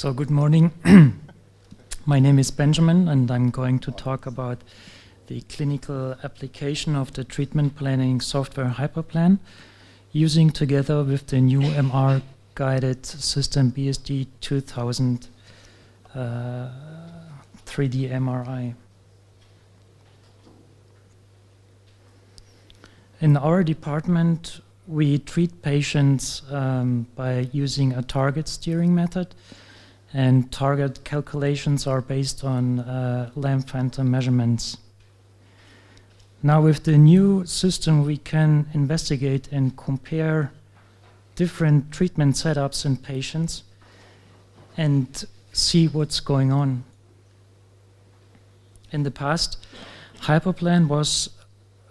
So good morning. My name is Benjamin, and I'm going to talk about the clinical application of the treatment planning software Hyperplan, using together with the new MR-guided system BSD 2000 3D MRI. In our department, we treat patients by using a target steering method, and target calculations are based on lamp phantom measurements. Now with the new system, we can investigate and compare different treatment setups in patients and see what's going on. In the past, Hyperplan was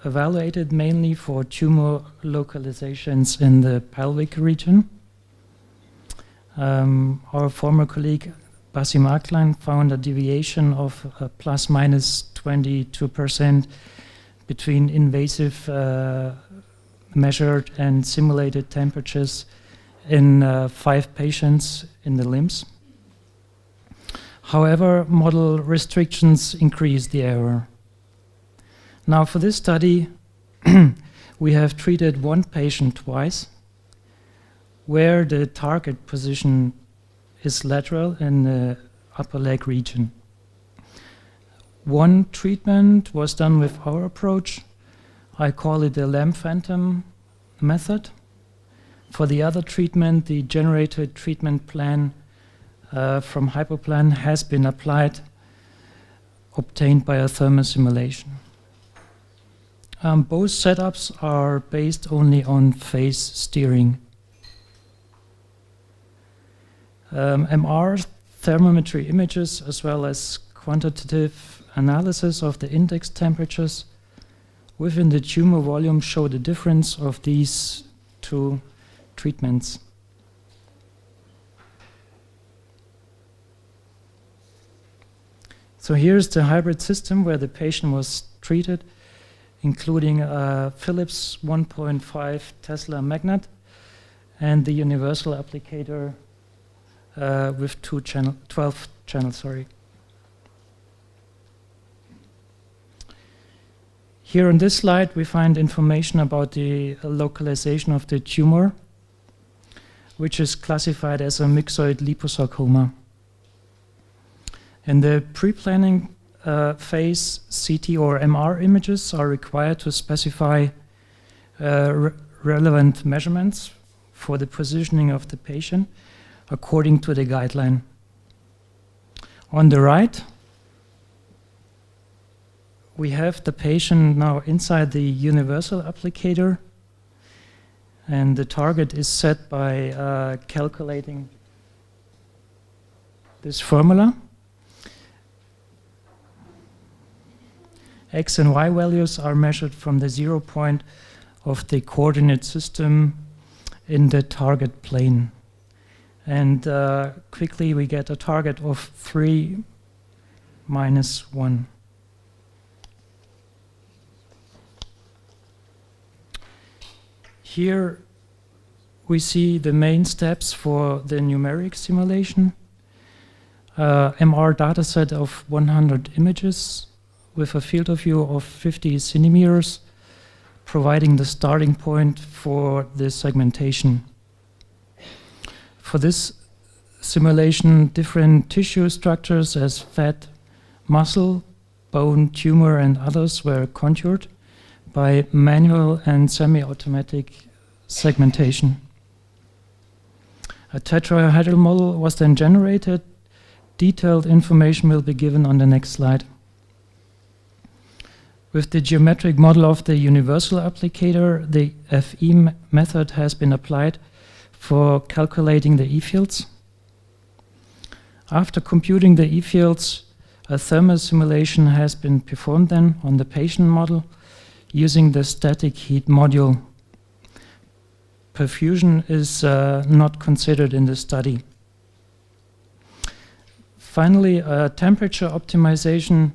evaluated mainly for tumor localizations in the pelvic region. Our former colleague Basim Aklan found a deviation of plus minus 22% between invasive measured and simulated temperatures in 5 patients in the limbs. However, model restrictions increased the error. Now for this study, we have treated 1 patient twice, where the target position is lateral in the upper leg region. 1 treatment was done with our approach. I call it the lamp phantom method. For the other treatment, the generated treatment plan from Hyperplan has been applied, obtained by a thermal simulation. Both setups are based only on phase steering. MR thermometry images as well as quantitative analysis of the index temperatures within the tumor volume show the difference of these 2 treatments. So here's the hybrid system where the patient was treated, including a Philips 1.5 Tesla magnet and the universal applicator with 12 channels. Here on this slide, we find information about the localization of the tumor, which is classified as a myxoid liposarcoma. In the pre-planning phase, CT or MR images are required to specify relevant measurements for the positioning of the patient according to the guideline. On the right, we have the patient now inside the universal applicator, and the target is set by calculating this formula. X and Y values are measured from the 0 point of the coordinate system in the target plane. And quickly we get a target of 3 minus 1. Here we see the main steps for the numeric simulation. MR dataset of 100 images with a field of view of 50 centimeters, providing the starting point for the segmentation. For this simulation, different tissue structures as fat, muscle, bone, tumor, and others were contoured by manual and semi-automatic segmentation. A tetrahedral model was then generated. Detailed information will be given on the next slide. With the geometric model of the universal applicator, the FE method has been applied for calculating the E-fields. After computing the E-fields, a thermal simulation has been performed then on the patient model using the static heat module. Perfusion is not considered in the study. Finally, temperature optimization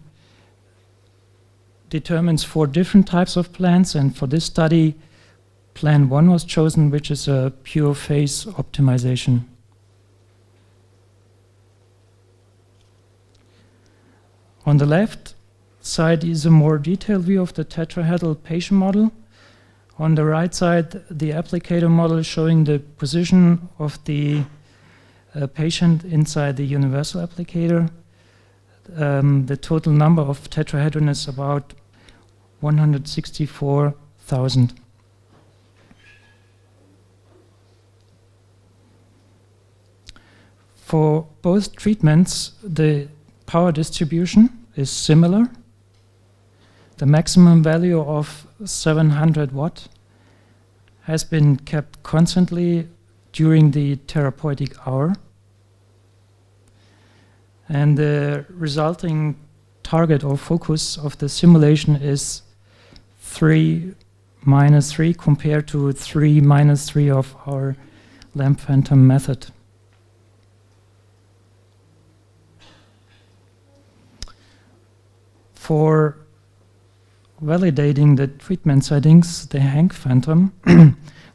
determines 4 different types of plans, and for this study, Plan 1 was chosen, which is a pure phase optimization. On the left side is a more detailed view of the tetrahedral patient model. On the right side, the applicator model showing the position of the patient inside the universal applicator. The total number of tetrahedron is about 164,000. For both treatments, the power distribution is similar. The maximum value of 700 watt has been kept constantly during the therapeutic hour. And the resulting target or focus of the simulation is 3 minus 3 compared to 3 minus 3 of our lamp phantom method. For validating the treatment settings, the Hank phantom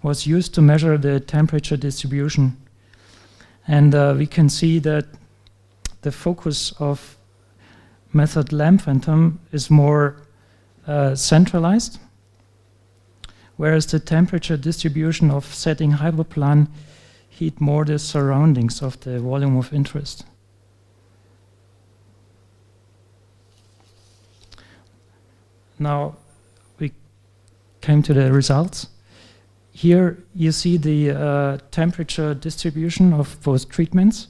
was used to measure the temperature distribution. And we can see that the focus of method lamp phantom is more centralized, whereas the temperature distribution of setting Hyperplan heat more the surroundings of the volume of interest. Now we came to the results. Here you see the temperature distribution of both treatments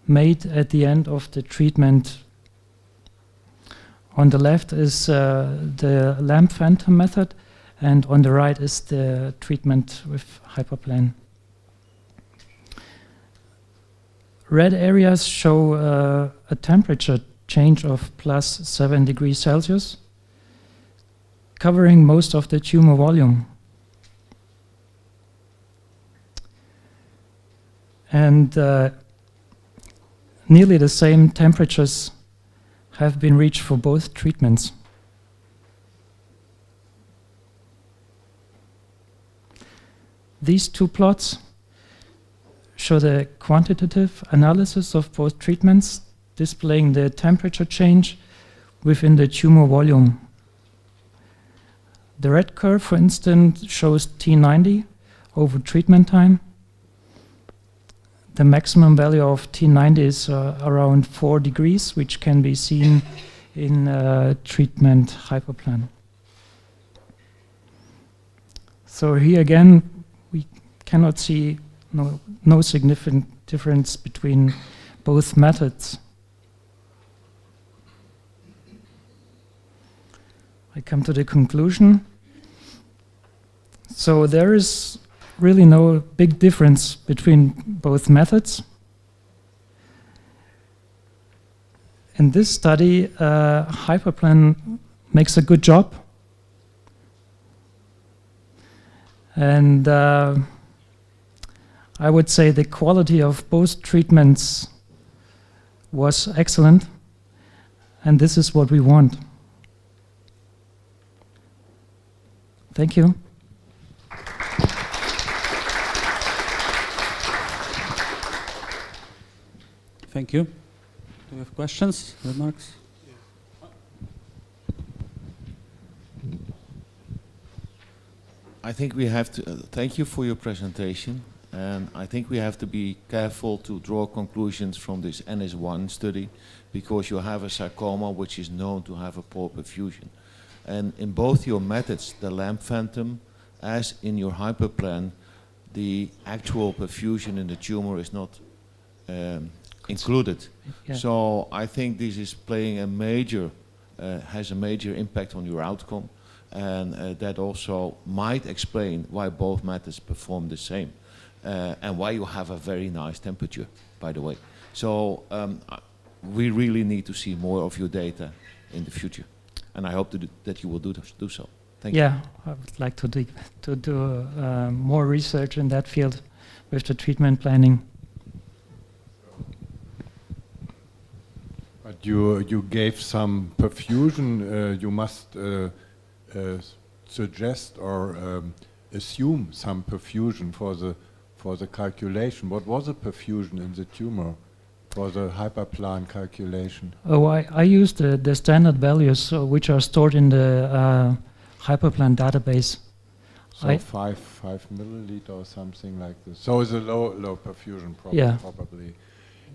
made at the end of the treatment. On the left is the lamp phantom method, and on the right is the treatment with Hyperplan. Red areas show a temperature change of plus 7 degrees Celsius, covering most of the tumor volume. And nearly the same temperatures have been reached for both treatments. These two plots show the quantitative analysis of both treatments, displaying the temperature change within the tumor volume. The red curve, for instance, shows T90 over treatment time. The maximum value of T90 is around 4 degrees, which can be seen in treatment Hyperplan. So here again, we cannot see no significant difference between both methods. I come to the conclusion. So there is really no big difference between both methods. In this study, Hyperplan makes a good job. And I would say the quality of both treatments was excellent. And this is what we want. Thank you. Thank you. Do you have questions, remarks? I think we have to, thank you for your presentation, and I think we have to be careful to draw conclusions from this NS1 study, because you have a sarcoma which is known to have a poor perfusion. And in both your methods, the lamp phantom, as in your Hyperplan, the actual perfusion in the tumor is not included. Yeah. So I think this is playing a major, has a major impact on your outcome, and that also might explain why both methods perform the same, and why you have a very nice temperature, by the way. So we really need to see more of your data in the future, and I hope that you will do so. Thank you. Yeah, I would like to do more research in that field with the treatment planning. But you gave some perfusion. You must suggest or assume some perfusion for the calculation. What was the perfusion in the tumor for the Hyperplan calculation? Oh, I use the standard values which are stored in the Hyperplan database. So 5 milliliter or something like this. So it's a low perfusion probably.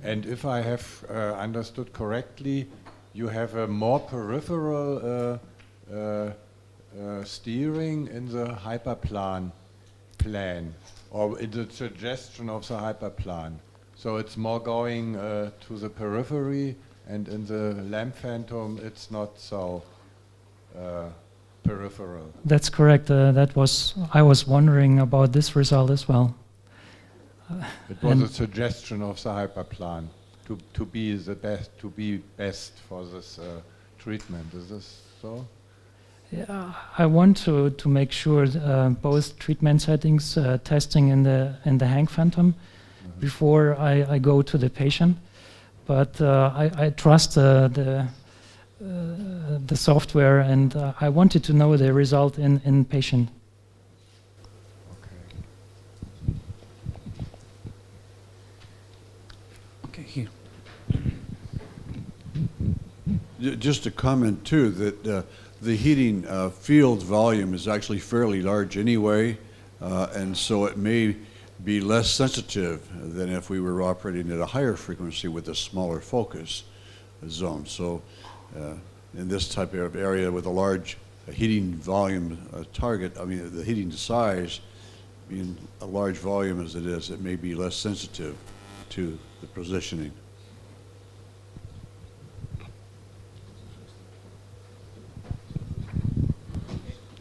And if I have understood correctly, you have a more peripheral steering in the Hyperplan plan, or in the suggestion of the Hyperplan. So it's more going to the periphery, and in the lamp phantom it's not so peripheral. That's correct. I was wondering about this result as well. It was a suggestion of the Hyperplan to be best for this treatment. Is this so? Yeah, I want to make sure both treatment settings, testing in the hang phantom, before I go to the patient. But I trust the software, and I wanted to know the result in patient. Okay, here. Just a comment too that the heating field volume is actually fairly large anyway, and so it may be less sensitive than if we were operating at a higher frequency with a smaller focus zone. So in this type of area with a large heating volume target, I mean the heating size being a large volume as it is, it may be less sensitive to the positioning.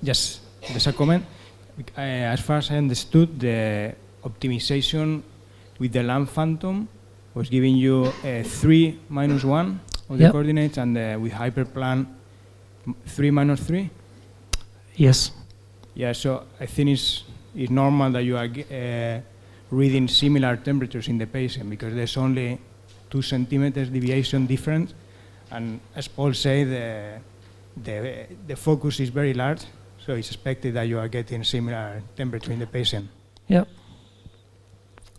Yes, there's a comment. As far as I understood, the optimization with the lamp phantom was giving you 3 minus 1 of the coordinates, and with Hyperplan 3 minus 3? Yes. Yeah, so I think it's normal that you are reading similar temperatures in the patient, because there's only 2 centimeters deviation difference, and as Paul said, the focus is very large, so it's expected that you are getting similar temperature in the patient. Yep.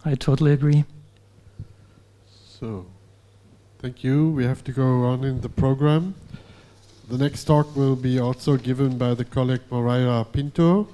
I totally agree. So, thank you. We have to go on in the program. The next talk will be also given by the colleague Moreira Pinto.